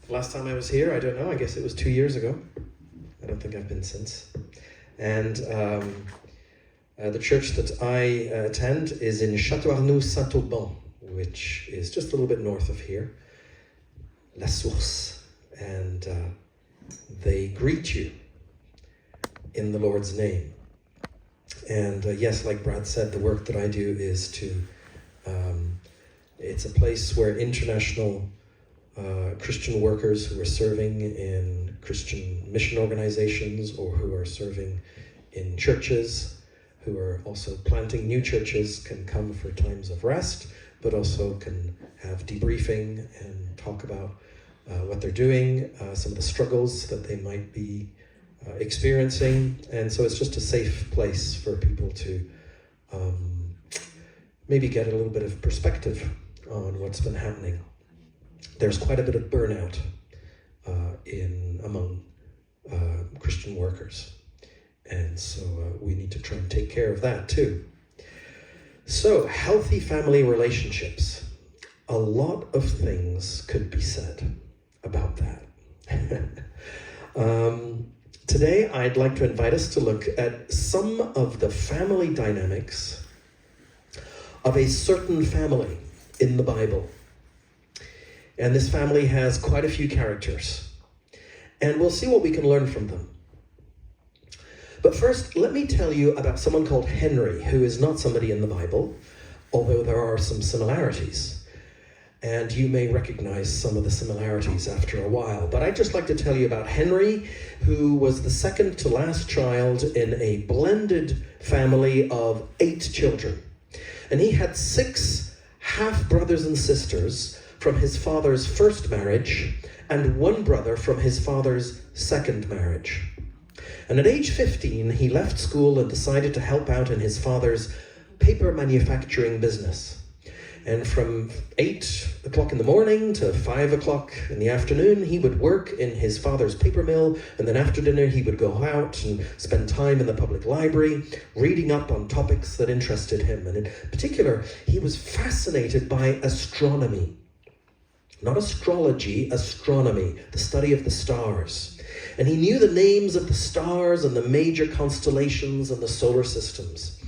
Last time I was here, I don't know, I guess it was 2 years ago. I don't think I've been since. And the church that I attend is in Château-Arnoux-Saint-Auban, which is just a little bit north of here, La Source. And they greet you in the Lord's name. And yes, like Brad said, the work that I do is to, it's a place where international Christian workers who are serving in Christian mission organizations or who are serving in churches, who are also planting new churches, can come for times of rest, but also can have debriefing and talk about what they're doing, some of the struggles that they might be experiencing. And so it's just a safe place for people to maybe get a little bit of perspective on what's been happening. There's quite a bit of burnout among Christian workers. And so we need to try and take care of that too. So, healthy family relationships. A lot of things could be said about that. Today, I'd like to invite us to look at some of the family dynamics of a certain family in the Bible. And this family has quite a few characters. And we'll see what we can learn from them. But first, let me tell you about someone called Henry, who is not somebody in the Bible, although there are some similarities. And you may recognize some of the similarities after a while. But I'd just like to tell you about Henry, who was the second to last child in a blended family of 8 children. And he had 6 half-brothers and sisters from his father's first marriage and 1 brother from his father's second marriage. And at age 15, he left school and decided to help out in his father's paper manufacturing business. And from 8 o'clock in the morning to 5 o'clock in the afternoon, he would work in his father's paper mill, and then after dinner he would go out and spend time in the public library, reading up on topics that interested him. And in particular, he was fascinated by astronomy. Not astrology, astronomy, the study of the stars. And he knew the names of the stars and the major constellations and the solar systems.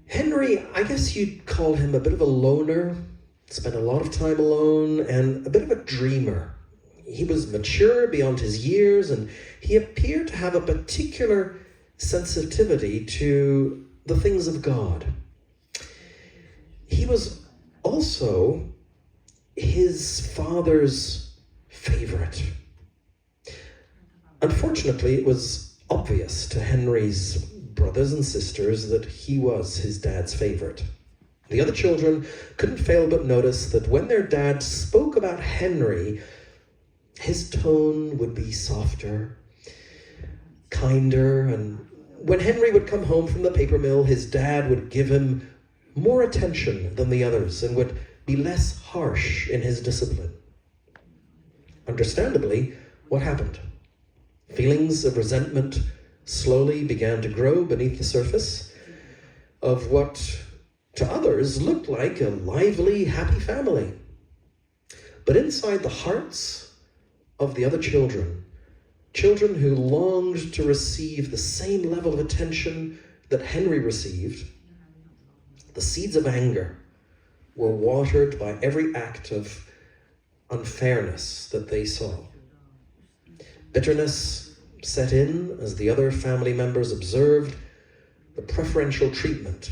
Henry, I guess you'd call him a bit of a loner, spent a lot of time alone, and a bit of a dreamer. He was mature beyond his years, and he appeared to have a particular sensitivity to the things of God. He was also his father's favorite. Unfortunately, it was obvious to Henry's brothers and sisters that he was his dad's favorite. The other children couldn't fail but notice that when their dad spoke about Henry, his tone would be softer, kinder, and when Henry would come home from the paper mill, his dad would give him more attention than the others and would be less harsh in his discipline. Understandably, what happened? Feelings of resentment slowly began to grow beneath the surface of what to others looked like a lively, happy family. But inside the hearts of the other children who longed to receive the same level of attention that Henry received, the seeds of anger were watered by every act of unfairness that they saw. Bitterness set in as the other family members observed the preferential treatment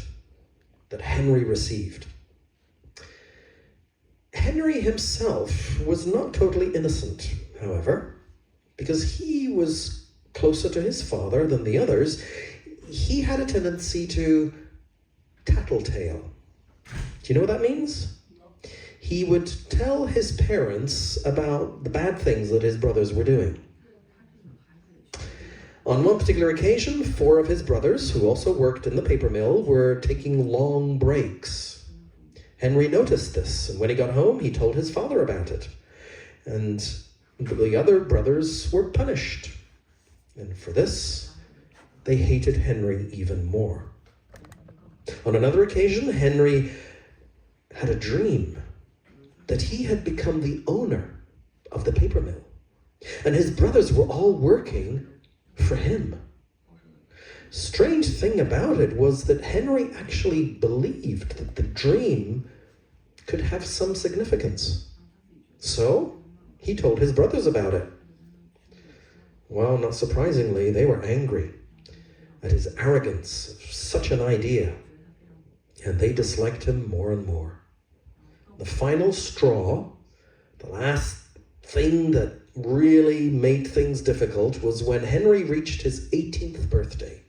that Henry received. Henry himself was not totally innocent, however, because he was closer to his father than the others. He had a tendency to tattletale. Do you know what that means? He would tell his parents about the bad things that his brothers were doing. On one particular occasion, 4 of his brothers, who also worked in the paper mill, were taking long breaks. Henry noticed this, and when he got home, he told his father about it. And the other brothers were punished. And for this, they hated Henry even more. On another occasion, Henry had a dream that he had become the owner of the paper mill. And his brothers were all working for him. Strange thing about it was that Henry actually believed that the dream could have some significance. So he told his brothers about it. Well, not surprisingly, they were angry at his arrogance of such an idea, and they disliked him more and more. The final straw, the last thing that really made things difficult, was when Henry reached his 18th birthday.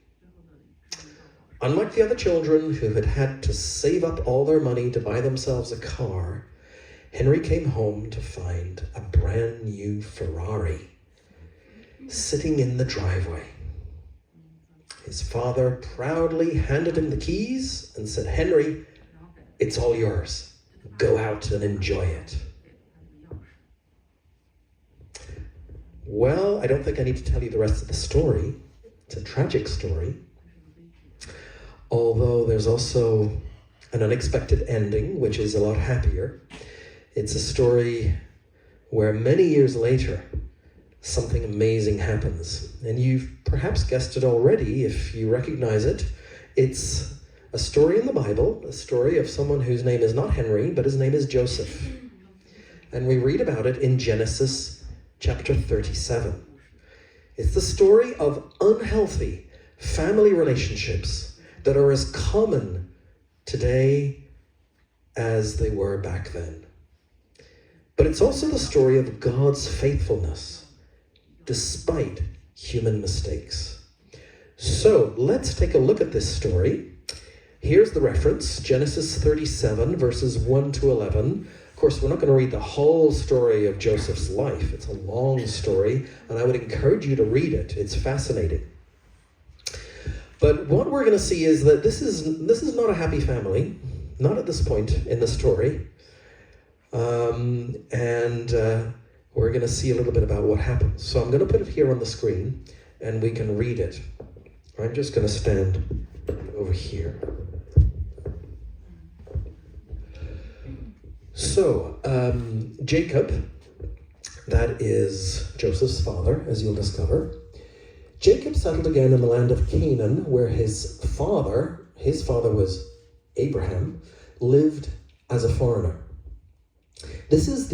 Unlike the other children who had had to save up all their money to buy themselves a car, Henry came home to find a brand new Ferrari sitting in the driveway. His father proudly handed him the keys and said, "Henry, it's all yours. Go out and enjoy it." Well, I don't think I need to tell you the rest of the story. It's a tragic story. Although there's also an unexpected ending, which is a lot happier. It's a story where many years later, something amazing happens. And you've perhaps guessed it already if you recognize it. It's a story in the Bible, a story of someone whose name is not Henry, but his name is Joseph. And we read about it in Genesis chapter 37. It's the story of unhealthy family relationships that are as common today as they were back then. But it's also the story of God's faithfulness, despite human mistakes. So let's take a look at this story. Here's the reference, Genesis 37, verses 1 to 11. Of course, we're not going to read the whole story of Joseph's life. It's a long story, and I would encourage you to read it. It's fascinating. But what we're going to see is that this is not a happy family, not at this point in the story. We're going to see a little bit about what happens. So I'm going to put it here on the screen, and we can read it. I'm just going to stand over here. So, Jacob, that is Joseph's father, as you'll discover. Jacob settled again in the land of Canaan, where his father was Abraham, lived as a foreigner. This is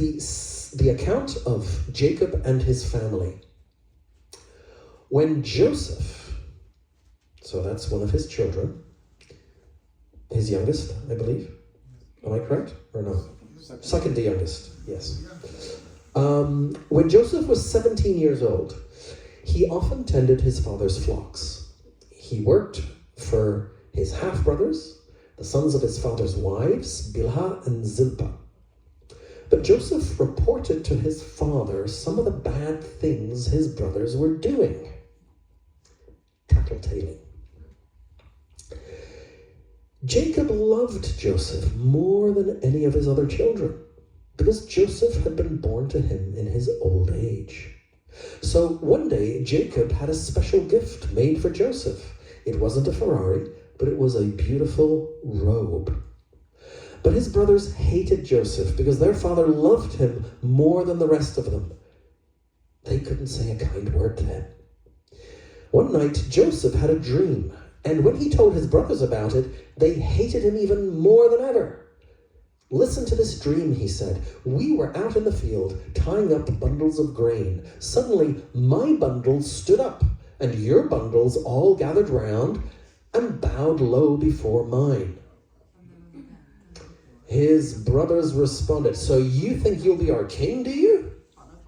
the account of Jacob and his family. When Joseph, so that's one of his children, his youngest, I believe. Am I correct or no? Second to youngest, yes. When Joseph was 17 years old, he often tended his father's flocks. He worked for his half-brothers, the sons of his father's wives, Bilhah and Zilpah. But Joseph reported to his father some of the bad things his brothers were doing. Tattletaling. Jacob loved Joseph more than any of his other children, because Joseph had been born to him in his old age. So one day, Jacob had a special gift made for Joseph. It wasn't a Ferrari, but it was a beautiful robe. But his brothers hated Joseph because their father loved him more than the rest of them. They couldn't say a kind word to him. One night, Joseph had a dream, and when he told his brothers about it, they hated him even more than ever. "Listen to this dream," he said. "We were out in the field tying up bundles of grain. Suddenly, my bundles stood up, and your bundles all gathered round and bowed low before mine." His brothers responded, "So you think you'll be our king, do you?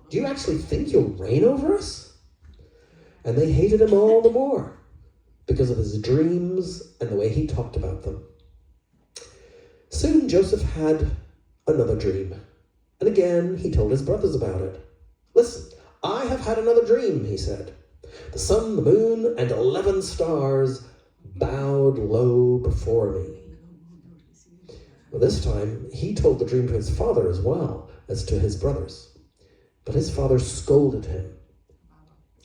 Do you actually think you'll reign over us?" And they hated him all the more because of his dreams and the way he talked about them. Soon Joseph had another dream, and again he told his brothers about it. "Listen, I have had another dream," he said. "The sun, the moon, and 11 stars bowed low before me." Well, this time he told the dream to his father as well as to his brothers. But his father scolded him.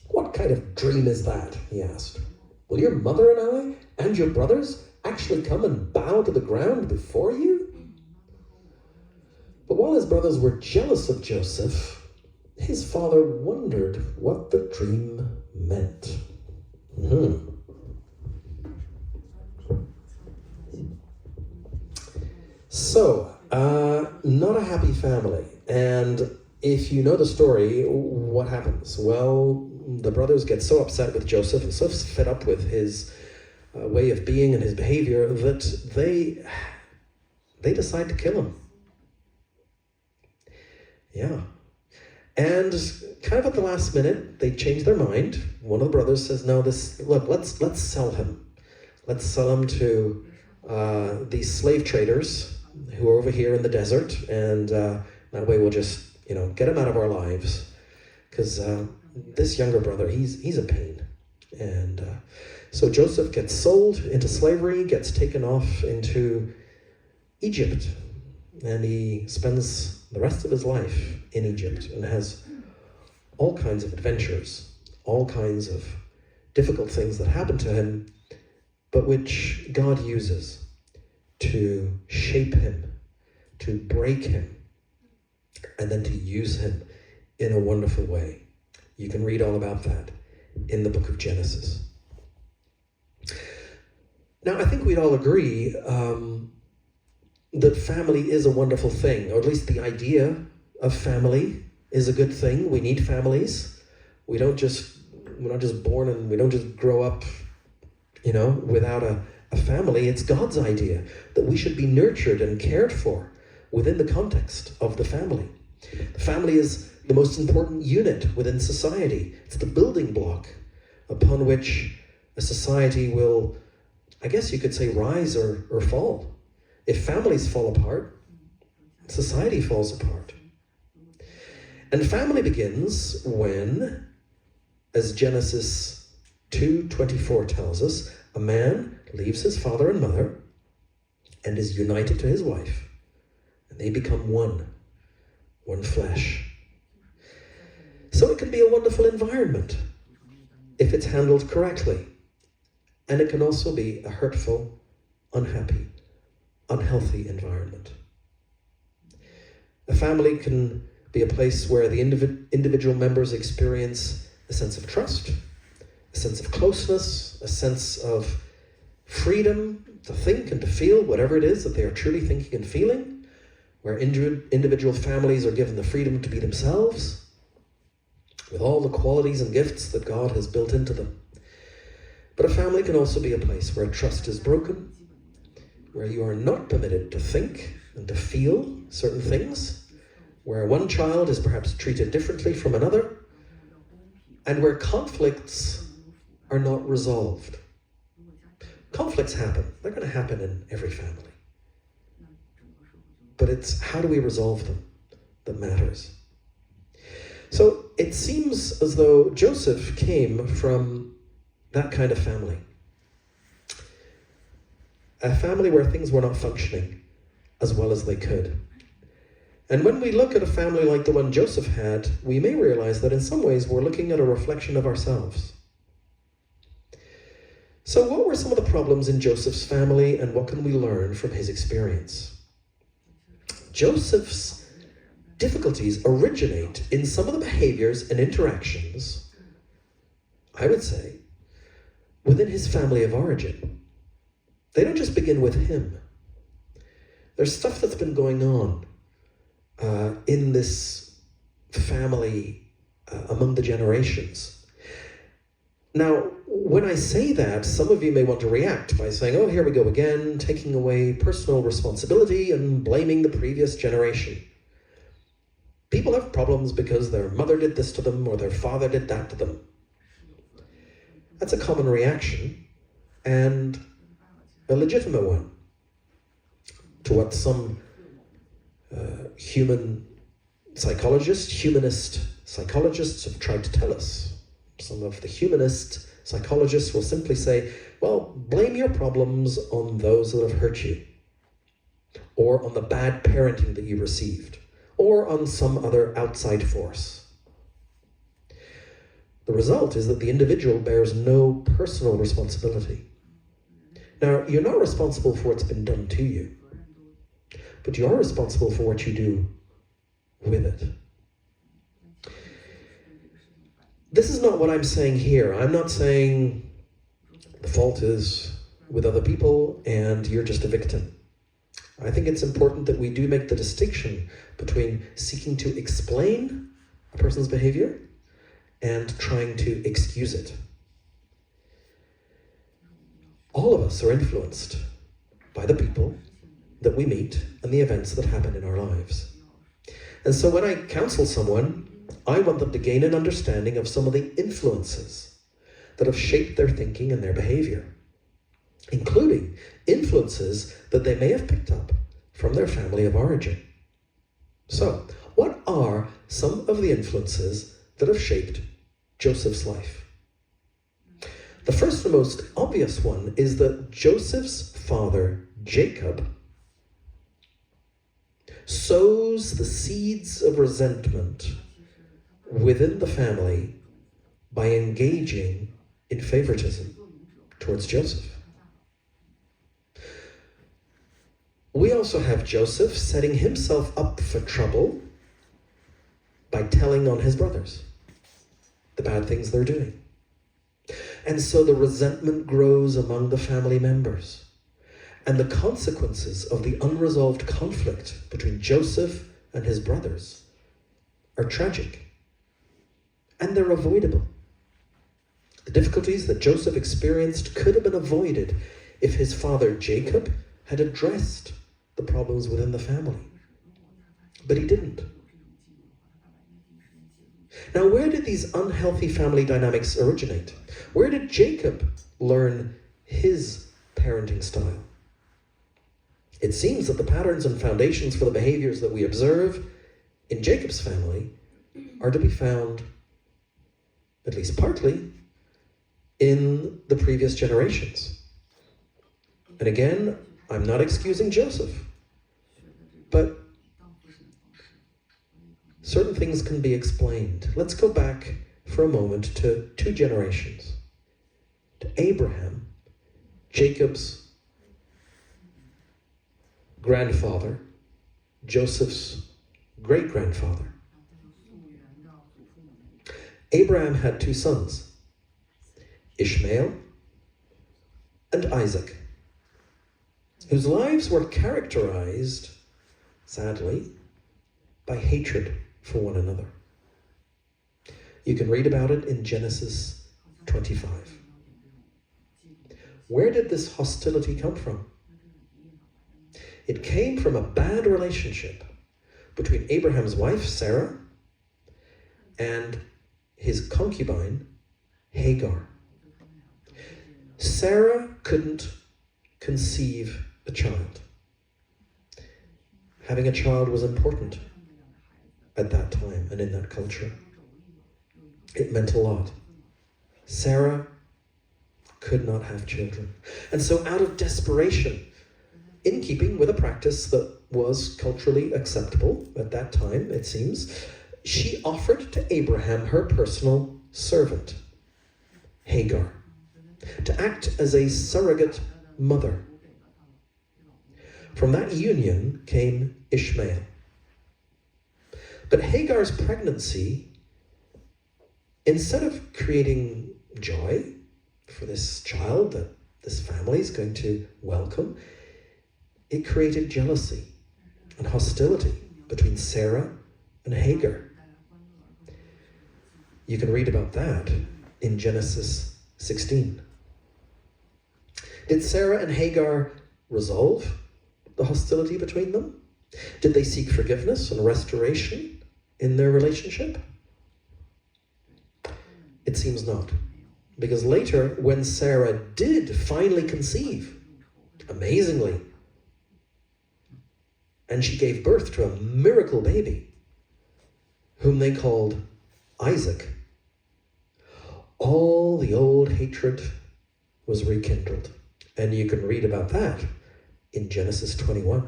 "What kind of dream is that?" he asked. "Will your mother and I and your brothers actually come and bow to the ground before you?" But while his brothers were jealous of Joseph, his father wondered what the dream meant. So, not a happy family. And if you know the story, what happens? Well, the brothers get so upset with Joseph and so fed up with his way of being and his behavior that they decide to kill him. Yeah. And kind of at the last minute, they change their mind. One of the brothers says, no, let's sell him. Let's sell him to these slave traders who are over here in the desert, and that way we'll just, get him out of our lives. Because this younger brother, he's a pain. And so Joseph gets sold into slavery, gets taken off into Egypt, and he spends the rest of his life in Egypt and has all kinds of adventures, all kinds of difficult things that happen to him, but which God uses to shape him, to break him, and then to use him in a wonderful way. You can read all about that in the book of Genesis. Now, I think we'd all agree that family is a wonderful thing, or at least the idea of family is a good thing. We need families. We're not just born and we don't just grow up, without a family. It's God's idea that we should be nurtured and cared for within the context of the family. The family is the most important unit within society. It's the building block upon which a society will, I guess you could say, rise or fall. If families fall apart, society falls apart. And family begins when, as Genesis 2:24 tells us, a man leaves his father and mother and is united to his wife, and they become one flesh. So it can be a wonderful environment if it's handled correctly. And it can also be a hurtful, unhappy, unhealthy environment. A family can be a place where the individual members experience a sense of trust, a sense of closeness, a sense of freedom to think and to feel whatever it is that they are truly thinking and feeling, where individual families are given the freedom to be themselves, with all the qualities and gifts that God has built into them. But a family can also be a place where trust is broken, where you are not permitted to think and to feel certain things, where one child is perhaps treated differently from another, and where conflicts are not resolved. Conflicts happen. They're going to happen in every family. But it's how do we resolve them that matters. So it seems as though Joseph came from that kind of family. A family where things were not functioning as well as they could. And when we look at a family like the one Joseph had, we may realize that in some ways we're looking at a reflection of ourselves. So what were some of the problems in Joseph's family, and what can we learn from his experience? Joseph's difficulties originate in some of the behaviors and interactions, I would say, within his family of origin. They don't just begin with him. There's stuff that's been going on in this family among the generations. Now, when I say that, some of you may want to react by saying, oh, here we go again, taking away personal responsibility and blaming the previous generation. People have problems because their mother did this to them or their father did that to them. That's a common reaction and a legitimate one to what some humanist psychologists have tried to tell us. Some of the humanist psychologists will simply say, well, blame your problems on those that have hurt you, or on the bad parenting that you received, or on some other outside force. The result is that the individual bears no personal responsibility. Now, you're not responsible for what's been done to you, but you are responsible for what you do with it. this is not what I'm saying here. I'm not saying the fault is with other people and you're just a victim. I think it's important that we do make the distinction between seeking to explain a person's behavior and trying to excuse it. All of us are influenced by the people that we meet and the events that happen in our lives. And so when I counsel someone, I want them to gain an understanding of some of the influences that have shaped their thinking and their behavior, including influences that they may have picked up from their family of origin. So, what are some of the influences that have shaped Joseph's life? The first and most obvious one is that Joseph's father, Jacob, sows the seeds of resentment within the family by engaging in favoritism towards Joseph. We also have Joseph setting himself up for trouble by telling on his brothers the bad things they're doing. And so the resentment grows among the family members. And the consequences of the unresolved conflict between Joseph and his brothers are tragic. And they're avoidable. The difficulties that Joseph experienced could have been avoided if his father Jacob had addressed the problems within the family. But he didn't. Now, where did these unhealthy family dynamics originate? Where did Jacob learn his parenting style? It seems that the patterns and foundations for the behaviors that we observe in Jacob's family are to be found, at least partly, in the previous generations. And again, I'm not excusing Joseph, but certain things can be explained. Let's go back for a moment to 2 generations. To Abraham, Jacob's grandfather, Joseph's great-grandfather. Abraham had 2 sons, Ishmael and Isaac, whose lives were characterized, sadly, by hatred for one another. You can read about it in Genesis 25. Where did this hostility come from? It came from a bad relationship between Abraham's wife, Sarah, and his concubine, Hagar. Sarah couldn't conceive a child. Having a child was important at that time and in that culture. It meant a lot. Sarah could not have children. And so out of desperation, in keeping with a practice that was culturally acceptable at that time, it seems, she offered to Abraham her personal servant, Hagar, to act as a surrogate mother. From that union came Ishmael. But Hagar's pregnancy, instead of creating joy for this child that this family is going to welcome, it created jealousy and hostility between Sarah and Hagar. You can read about that in Genesis 16. Did Sarah and Hagar resolve the hostility between them? Did they seek forgiveness and restoration in their relationship? It seems not. Because later, when Sarah did finally conceive, amazingly, and she gave birth to a miracle baby, whom they called Isaac, all the old hatred was rekindled. And you can read about that in Genesis 21,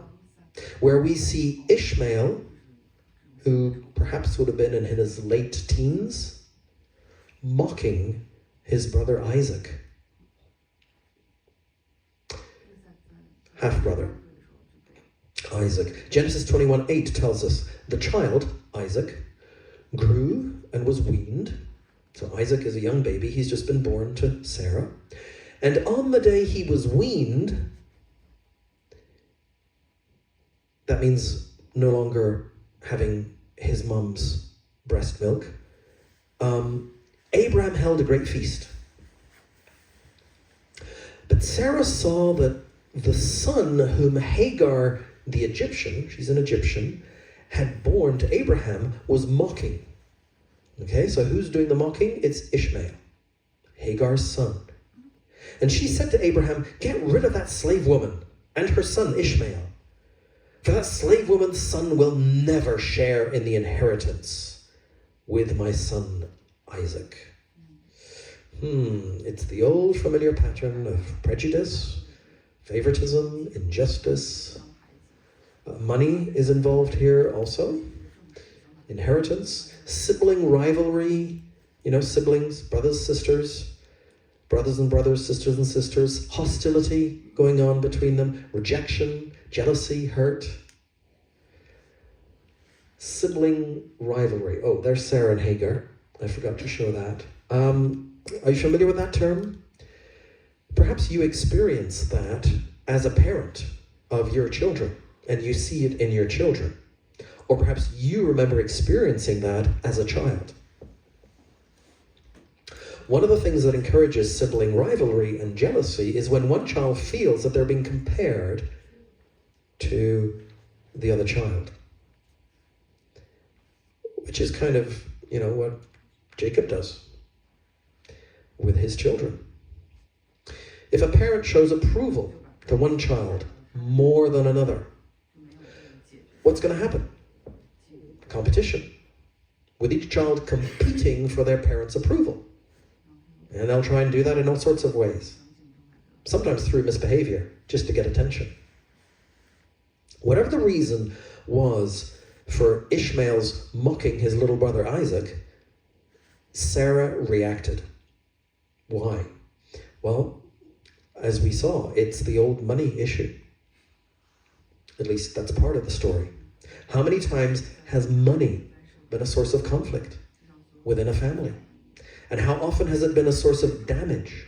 where we see Ishmael, who perhaps would have been in his late teens, mocking his brother Isaac, half-brother Isaac. Genesis 21:8 tells us, the child, Isaac, grew and was weaned, So Isaac is a young baby. He's just been born to Sarah. And on the day he was weaned, that means no longer having his mum's breast milk, Abraham held a great feast. But Sarah saw that the son whom Hagar, the Egyptian, she's an Egyptian, had born to Abraham was mocking. Okay, so who's doing the mocking? It's Ishmael, Hagar's son. And she said to Abraham, get rid of that slave woman and her son Ishmael. For that slave woman's son will never share in the inheritance with my son Isaac. It's the old familiar pattern of prejudice, favoritism, injustice. Money is involved here also. Inheritance, sibling rivalry, siblings, brothers, sisters, brothers and brothers, sisters and sisters, hostility going on between them, rejection, jealousy, hurt. Sibling rivalry. Oh, there's Sarah and Hagar. I forgot to show that. Are you familiar with that term? Perhaps you experience that as a parent of your children, and you see it in your children. Or perhaps you remember experiencing that as a child. One of the things that encourages sibling rivalry and jealousy is when one child feels that they're being compared to the other child. Which is kind of, what Jacob does with his children. If a parent shows approval to one child more than another, what's going to happen? Competition, with each child competing for their parents' approval. And they'll try and do that in all sorts of ways. Sometimes through misbehavior, just to get attention. Whatever the reason was for Ishmael's mocking his little brother Isaac, Sarah reacted. Why? Well, as we saw, it's the old money issue. At least that's part of the story. How many times has money been a source of conflict within a family? And how often has it been a source of damage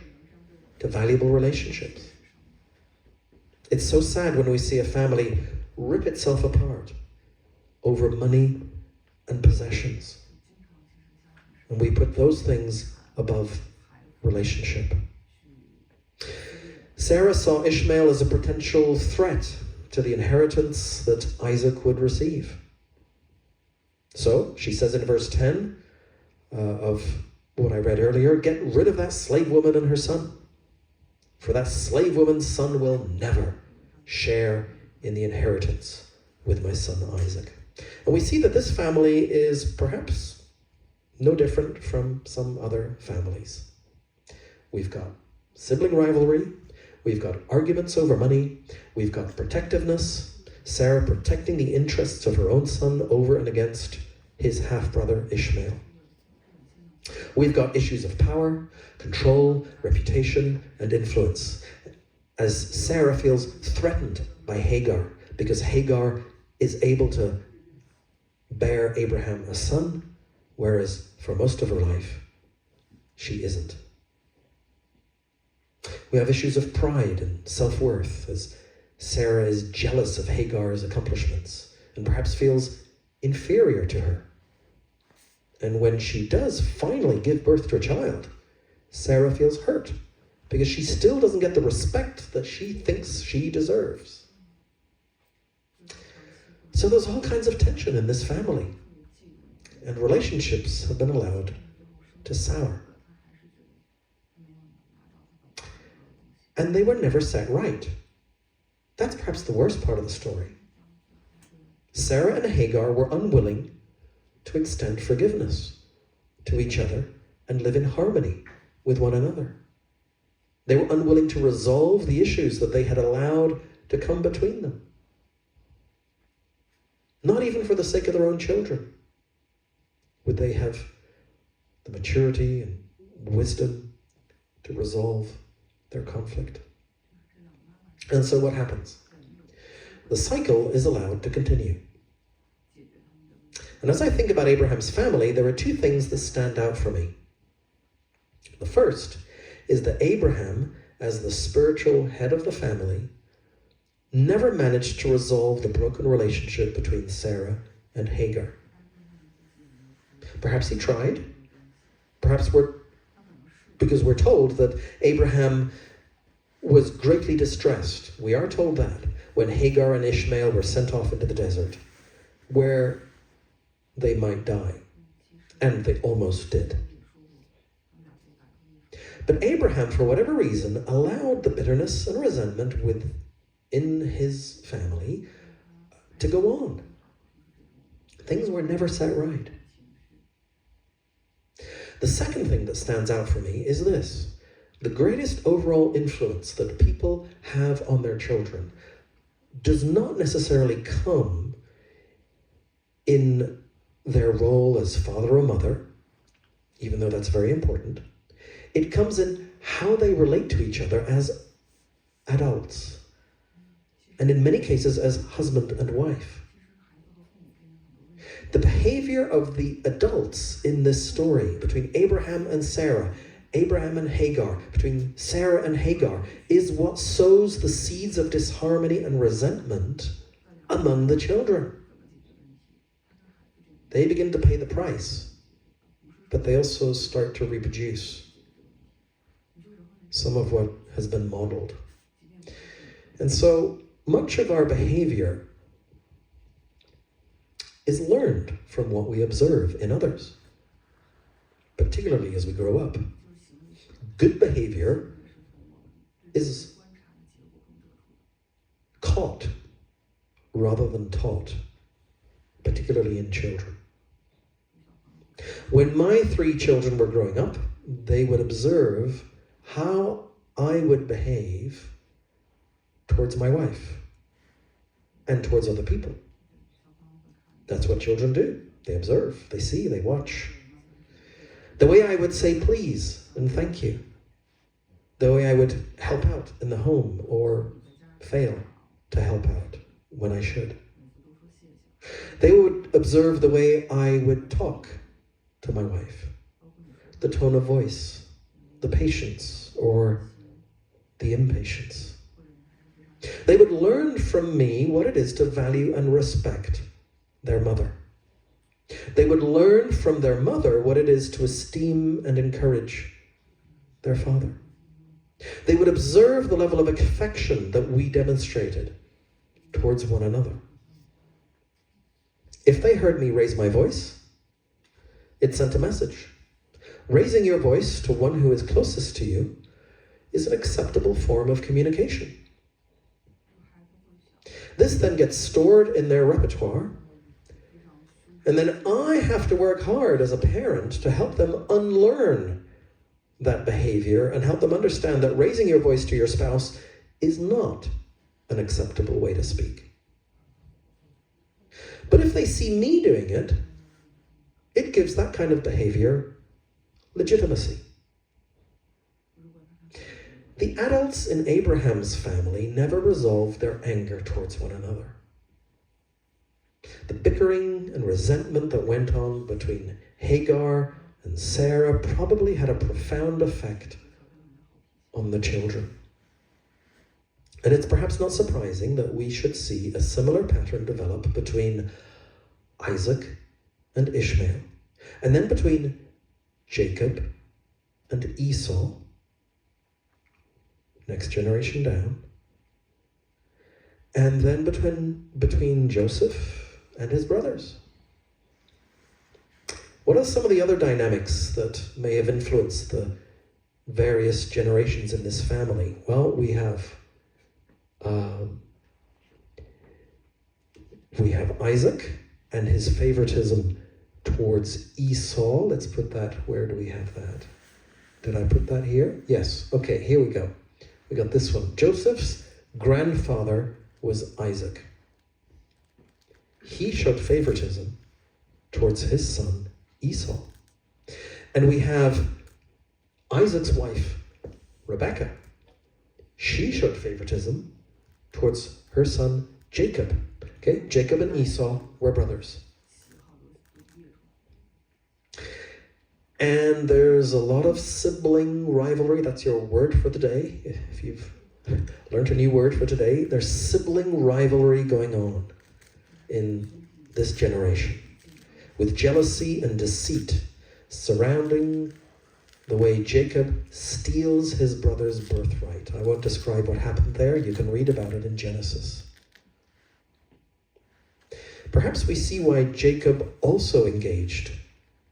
to valuable relationships? It's so sad when we see a family rip itself apart over money and possessions. And we put those things above relationship. Sarah saw Ishmael as a potential threat to the inheritance that Isaac would receive. So, she says in verse 10 of what I read earlier, get rid of that slave woman and her son, for that slave woman's son will never share in the inheritance with my son Isaac. And we see that this family is perhaps no different from some other families. We've got sibling rivalry, we've got arguments over money, we've got protectiveness, Sarah protecting the interests of her own son over and against his half-brother Ishmael. We've got issues of power, control, reputation, and influence, as Sarah feels threatened by Hagar, because Hagar is able to bear Abraham a son, whereas for most of her life, she isn't. We have issues of pride and self-worth, as Sarah is jealous of Hagar's accomplishments and perhaps feels inferior to her. And when she does finally give birth to a child, Sarah feels hurt because she still doesn't get the respect that she thinks she deserves. So there's all kinds of tension in this family, and relationships have been allowed to sour. And they were never set right. That's perhaps the worst part of the story. Sarah and Hagar were unwilling to extend forgiveness to each other and live in harmony with one another. They were unwilling to resolve the issues that they had allowed to come between them. Not even for the sake of their own children would they have the maturity and wisdom to resolve their conflict. And so what happens? The cycle is allowed to continue. And as I think about Abraham's family, there are two things that stand out for me. The first is that Abraham, as the spiritual head of the family, never managed to resolve the broken relationship between Sarah and Hagar. Perhaps he tried. Perhaps because we're told that Abraham was greatly distressed. We are told that when Hagar and Ishmael were sent off into the desert, where they might die. And they almost did. But Abraham, for whatever reason, allowed the bitterness and resentment within his family to go on. Things were never set right. The second thing that stands out for me is this. The greatest overall influence that people have on their children does not necessarily come in their role as father or mother, even though that's very important. It comes in how they relate to each other as adults, and in many cases as husband and wife. The behavior of the adults in this story between Abraham and Sarah, Abraham and Hagar, between Sarah and Hagar, is what sows the seeds of disharmony and resentment among the children. They begin to pay the price, but they also start to reproduce some of what has been modeled. And so much of our behavior is learned from what we observe in others, particularly as we grow up. Good behavior is caught rather than taught, particularly in children. When my 3 children were growing up, they would observe how I would behave towards my wife and towards other people. That's what children do. They observe, they see, they watch. The way I would say please and thank you. The way I would help out in the home or fail to help out when I should. They would observe the way I would talk to my wife, the tone of voice, the patience or the impatience. They would learn from me what it is to value and respect their mother. They would learn from their mother what it is to esteem and encourage their father. They would observe the level of affection that we demonstrated towards one another. If they heard me raise my voice, it sent a message. Raising your voice to one who is closest to you is an acceptable form of communication. This then gets stored in their repertoire, and then I have to work hard as a parent to help them unlearn that behavior and help them understand that raising your voice to your spouse is not an acceptable way to speak. But if they see me doing it, it gives that kind of behavior legitimacy. The adults in Abraham's family never resolved their anger towards one another. The bickering and resentment that went on between Hagar and Sarah probably had a profound effect on the children. And it's perhaps not surprising that we should see a similar pattern develop between Isaac and Ishmael, and then between Jacob and Esau, next generation down, and then between Joseph and his brothers. What are some of the other dynamics that may have influenced the various generations in this family? Well, we have Isaac and his favoritism towards Esau. Let's put that, where do we have that? Did I put that here? Yes, okay, here we go. We got this one. Joseph's grandfather was Isaac. He showed favoritism towards his son Esau. And we have Isaac's wife, Rebekah. She showed favoritism towards her son Jacob. Okay, Jacob and Esau were brothers. And there's a lot of sibling rivalry. That's your word for the day. If you've learned a new word for today, there's sibling rivalry going on in this generation, with jealousy and deceit surrounding the way Jacob steals his brother's birthright. I won't describe what happened there. You can read about it in Genesis. Perhaps we see why Jacob also engaged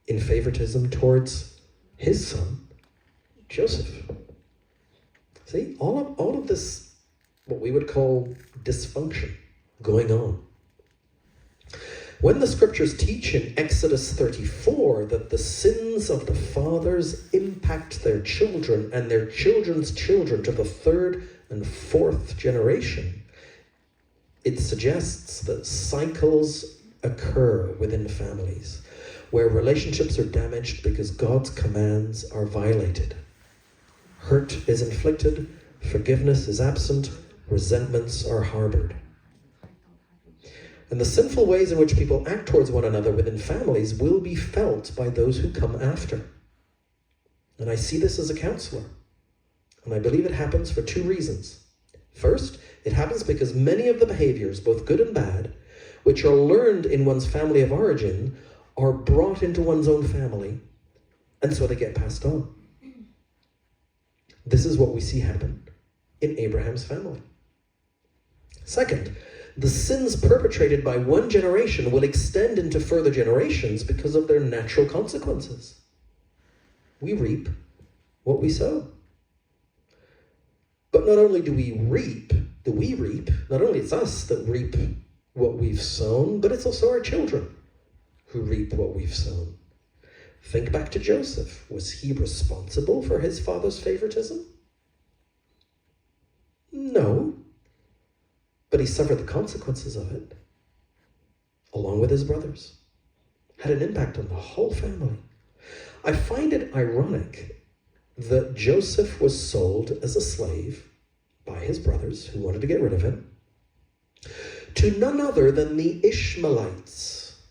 in favoritism towards his son, Joseph. See, all of this, what we would call dysfunction, going on. When the scriptures teach in Exodus 34 that the sins of the fathers impact their children and their children's children to the third and fourth generation, it suggests that cycles occur within families where relationships are damaged because God's commands are violated. Hurt is inflicted, forgiveness is absent, resentments are harbored. And the sinful ways in which people act towards one another within families will be felt by those who come after. And I see this as a counselor. And I believe it happens for two reasons. First, it happens because many of the behaviors, both good and bad, which are learned in one's family of origin, are brought into one's own family, and so they get passed on. This is what we see happen in Abraham's family. Second, the sins perpetrated by one generation will extend into further generations because of their natural consequences. We reap what we sow. But not only do we reap, not only it's us that reap what we've sown, but it's also our children who reap what we've sown. Think back to Joseph. Was he responsible for his father's favoritism? No. But he suffered the consequences of it, along with his brothers. Had an impact on the whole family. I find it ironic that Joseph was sold as a slave by his brothers who wanted to get rid of him to none other than the Ishmaelites.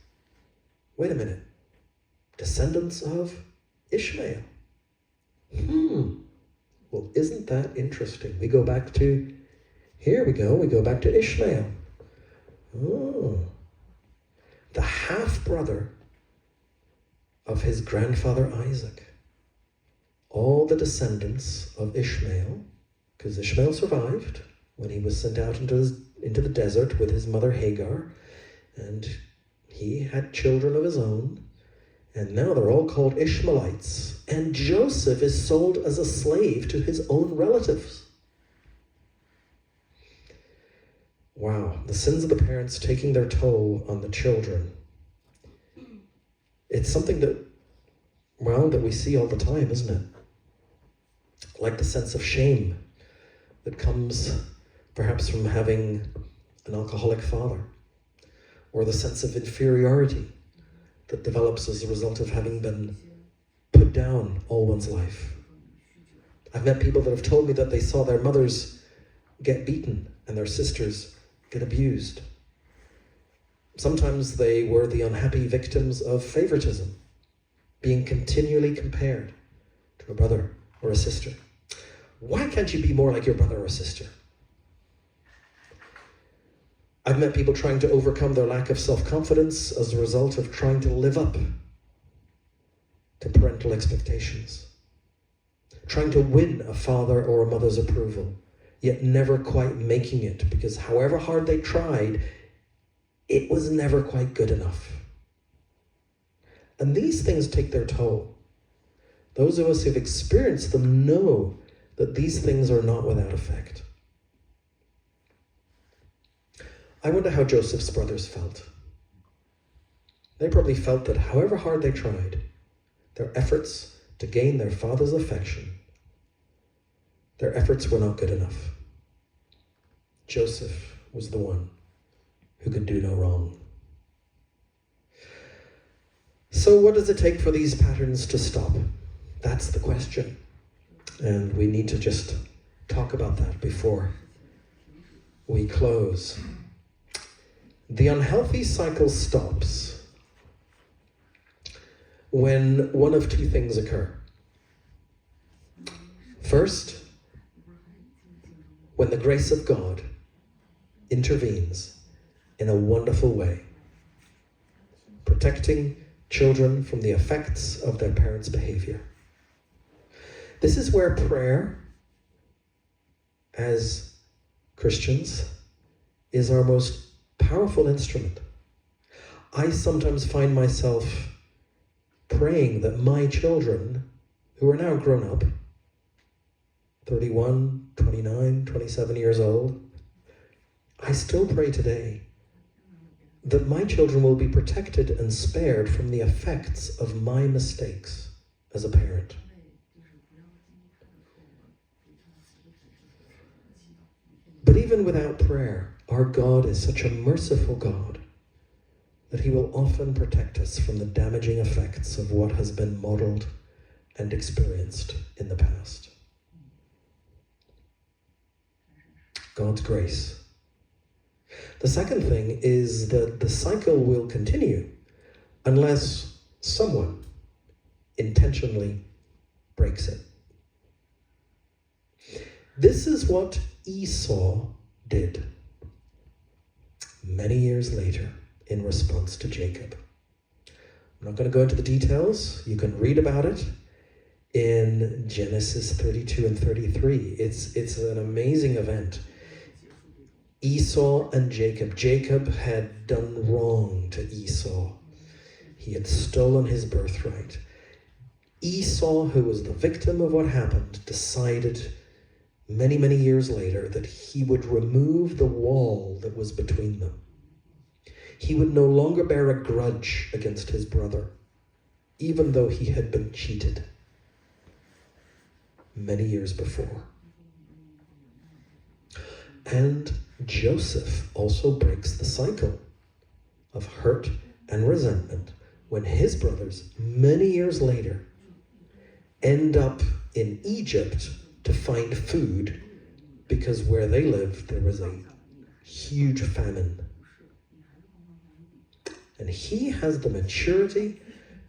Wait a minute. Descendants of Ishmael. Well, isn't that interesting? We go back to, here we go back to Ishmael. Oh. The half-brother of his grandfather Isaac. All the descendants of Ishmael, because Ishmael survived when he was sent out into the desert with his mother Hagar, and he had children of his own, and now they're all called Ishmaelites. And Joseph is sold as a slave to his own relatives. Wow, the sins of the parents taking their toll on the children. It's something that we see all the time, isn't it? Like the sense of shame that comes perhaps from having an alcoholic father, or the sense of inferiority that develops as a result of having been put down all one's life. I've met people that have told me that they saw their mothers get beaten and their sisters get abused. Sometimes they were the unhappy victims of favoritism, being continually compared to a brother or a sister. Why can't you be more like your brother or sister? I've met people trying to overcome their lack of self-confidence as a result of trying to live up to parental expectations, trying to win a father or a mother's approval, yet never quite making it, because however hard they tried, it was never quite good enough. And these things take their toll. Those of us who've experienced them know that these things are not without effect. I wonder how Joseph's brothers felt. They probably felt that however hard they tried, their efforts to gain their father's affection, their efforts were not good enough. Joseph was the one who could do no wrong. So what does it take for these patterns to stop? That's the question. And we need to just talk about that before we close. The unhealthy cycle stops when one of two things occur. First, when the grace of God intervenes in a wonderful way, protecting children from the effects of their parents' behavior. This is where prayer, as Christians, is our most powerful instrument. I sometimes find myself praying that my children, who are now grown up, 31, 29, 27 years old, I still pray today that my children will be protected and spared from the effects of my mistakes as a parent. But even without prayer, our God is such a merciful God that he will often protect us from the damaging effects of what has been modeled and experienced in the past. God's grace. The second thing is that the cycle will continue unless someone intentionally breaks it. This is what Esau did many years later in response to Jacob. I'm not going to go into the details. You can read about it in Genesis 32 and 33. It's an amazing event. Esau and Jacob. Jacob had done wrong to Esau. He had stolen his birthright. Esau, who was the victim of what happened, decided many, many years later that he would remove the wall that was between them. He would no longer bear a grudge against his brother, even though he had been cheated many years before. And Joseph also breaks the cycle of hurt and resentment when his brothers, many years later, end up in Egypt to find food because where they lived there was a huge famine. And he has the maturity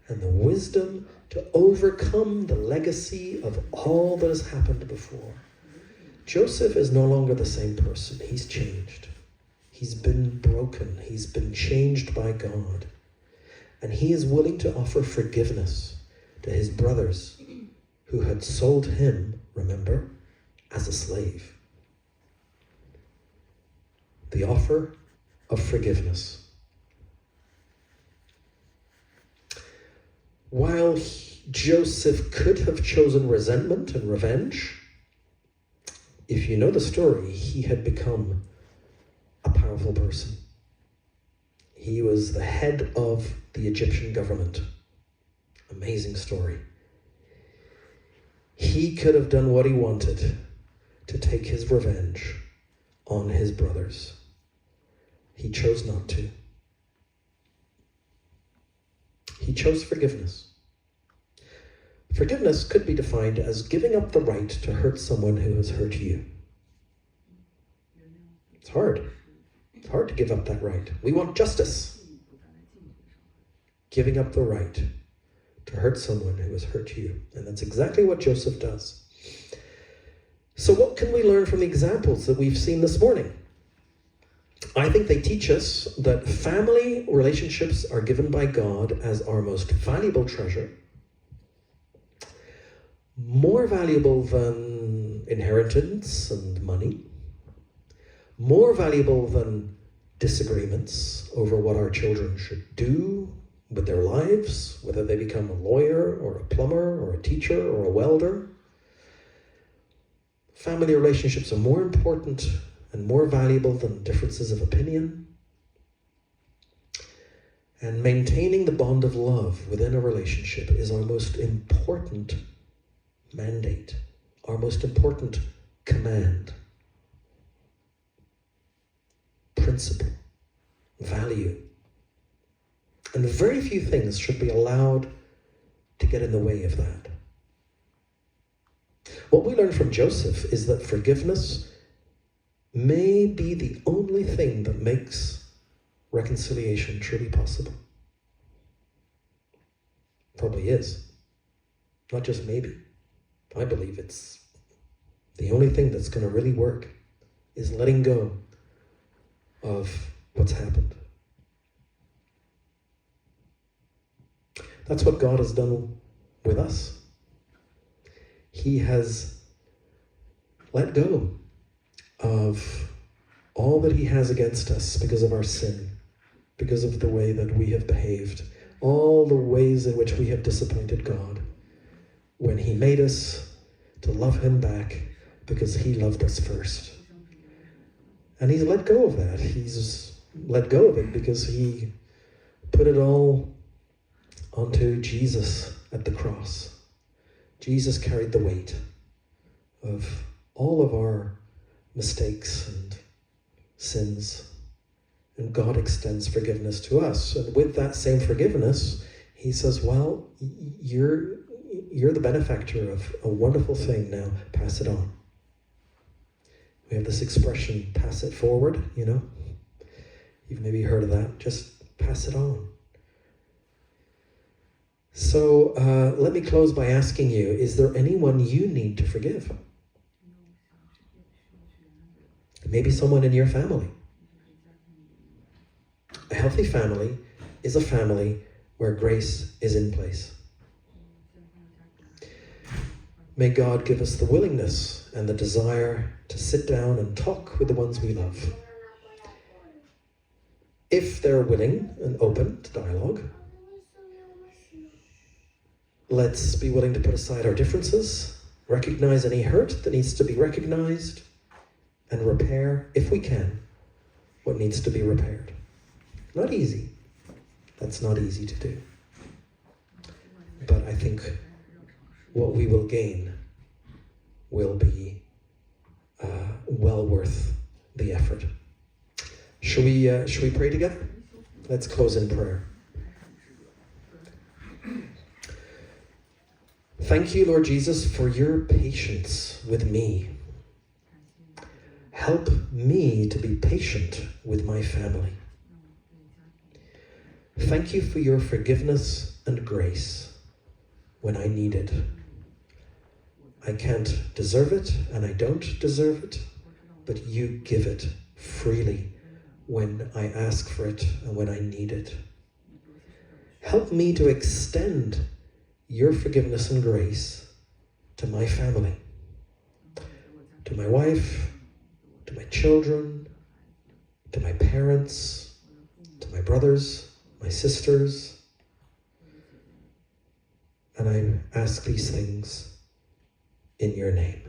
and the wisdom to overcome the legacy of all that has happened before. Joseph is no longer the same person. He's changed. He's been broken. He's been changed by God. And he is willing to offer forgiveness to his brothers who had sold him, remember, as a slave. The offer of forgiveness. While Joseph could have chosen resentment and revenge, if you know the story, he had become a powerful person. He was the head of the Egyptian government. Amazing story. He could have done what he wanted to take his revenge on his brothers. He chose not to. He chose forgiveness. Forgiveness could be defined as giving up the right to hurt someone who has hurt you. It's hard. It's hard to give up that right. We want justice. Giving up the right to hurt someone who has hurt you. And that's exactly what Joseph does. So what can we learn from the examples that we've seen this morning? I think they teach us that family relationships are given by God as our most valuable treasure. More valuable than inheritance and money. More valuable than disagreements over what our children should do with their lives, whether they become a lawyer or a plumber or a teacher or a welder. Family relationships are more important and more valuable than differences of opinion. And maintaining the bond of love within a relationship is our most important mandate, our most important command, principle, value. And very few things should be allowed to get in the way of that. What we learn from Joseph is that forgiveness may be the only thing that makes reconciliation truly possible. Probably is. Not just maybe. I believe it's the only thing that's going to really work is letting go of what's happened. That's what God has done with us. He has let go of all that he has against us because of our sin, because of the way that we have behaved, all the ways in which we have disappointed God, when he made us to love him back because he loved us first. And he's let go of that. He's let go of it because he put it all onto Jesus at the cross. Jesus carried the weight of all of our mistakes and sins. And God extends forgiveness to us. And with that same forgiveness, he says, well, you're the benefactor of a wonderful thing now. Pass it on. We have this expression, pass it forward, you know. You've maybe heard of that. Just pass it on. So let me close by asking you, is there anyone you need to forgive? Maybe someone in your family. A healthy family is a family where grace is in place. May God give us the willingness and the desire to sit down and talk with the ones we love. If they're willing and open to dialogue, let's be willing to put aside our differences, recognize any hurt that needs to be recognized, and repair, if we can, what needs to be repaired. Not easy. That's not easy to do. But I think what we will gain will be well worth the effort. Should we pray together? Let's close in prayer. Thank you, Lord Jesus, for your patience with me. Help me to be patient with my family. Thank you for your forgiveness and grace when I need it. I can't deserve it, and I don't deserve it, but you give it freely when I ask for it and when I need it. Help me to extend your forgiveness and grace to my family, to my wife, to my children, to my parents, to my brothers, my sisters. And I ask these things in your name.